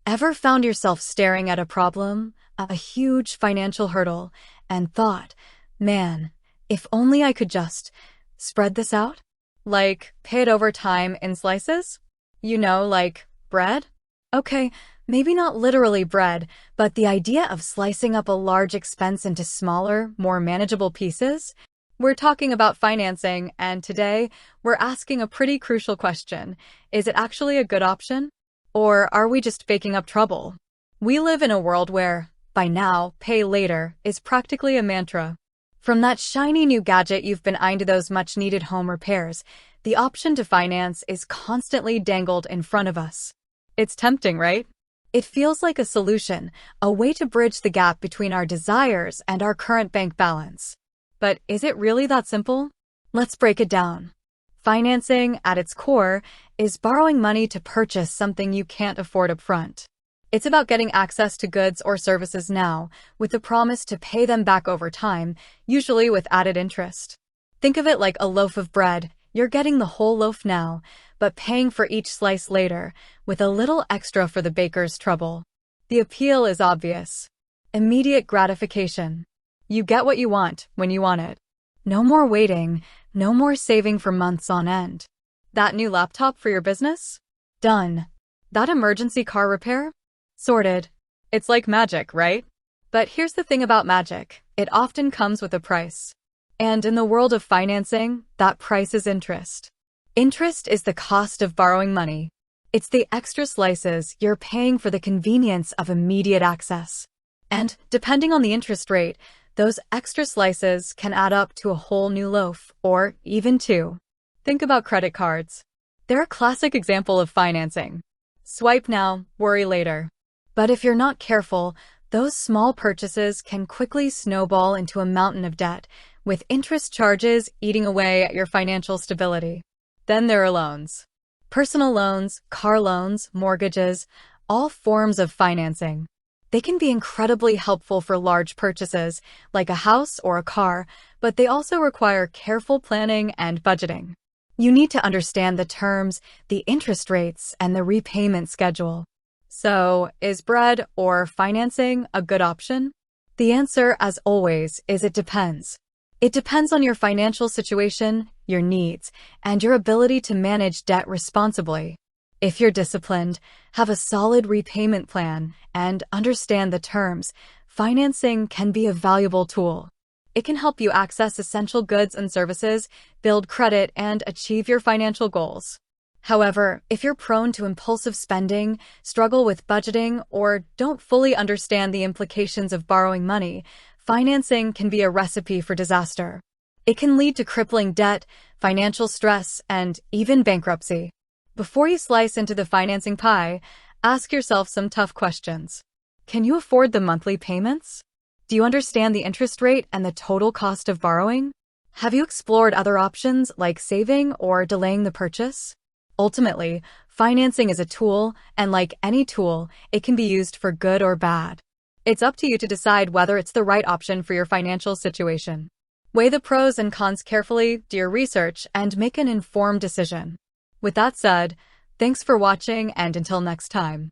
Ever found yourself staring at a problem, a huge financial hurdle, and thought, man, if only I could just spread this out? Like, pay it over time in slices? Like bread? Okay, maybe not literally bread, but the idea of slicing up a large expense into smaller, more manageable pieces? We're talking about financing, and today we're asking a pretty crucial question. Is it actually a good option? Or are we just faking up trouble? We live in a world where, by now, pay later is practically a mantra. From that shiny new gadget you've been eyeing to those much-needed home repairs, the option to finance is constantly dangled in front of us. It's tempting, right? It feels like a solution, a way to bridge the gap between our desires and our current bank balance. But is it really that simple? Let's break it down. Financing, at its core, is borrowing money to purchase something you can't afford upfront. It's about getting access to goods or services now, with the promise to pay them back over time, usually with added interest. Think of it like a loaf of bread. You're getting the whole loaf now, but paying for each slice later, with a little extra for the baker's trouble. The appeal is obvious. Immediate gratification. You get what you want when you want it. No more waiting, no more saving for months on end. That new laptop for your business? Done. That emergency car repair? Sorted. It's like magic, right? But here's the thing about magic. It often comes with a price. And in the world of financing, that price is interest. Interest is the cost of borrowing money. It's the extra slices you're paying for the convenience of immediate access. And depending on the interest rate, those extra slices can add up to a whole new loaf, or even two. Think about credit cards. They're a classic example of financing. Swipe now, worry later. But if you're not careful, those small purchases can quickly snowball into a mountain of debt, with interest charges eating away at your financial stability. Then there are loans. Personal loans, car loans, mortgages, all forms of financing. They can be incredibly helpful for large purchases, like a house or a car, but they also require careful planning and budgeting. You need to understand the terms, the interest rates, and the repayment schedule. So, is bread or financing a good option? The answer, as always, is it depends. It depends on your financial situation, your needs, and your ability to manage debt responsibly. If you're disciplined, have a solid repayment plan, and understand the terms, financing can be a valuable tool. It can help you access essential goods and services, build credit, and achieve your financial goals. However, if you're prone to impulsive spending, struggle with budgeting, or don't fully understand the implications of borrowing money, financing can be a recipe for disaster. It can lead to crippling debt, financial stress, and even bankruptcy. Before you slice into the financing pie, ask yourself some tough questions. Can you afford the monthly payments? Do you understand the interest rate and the total cost of borrowing? Have you explored other options like saving or delaying the purchase? Ultimately, financing is a tool, and like any tool, it can be used for good or bad. It's up to you to decide whether it's the right option for your financial situation. Weigh the pros and cons carefully, do your research, and make an informed decision. With that said, thanks for watching, and until next time.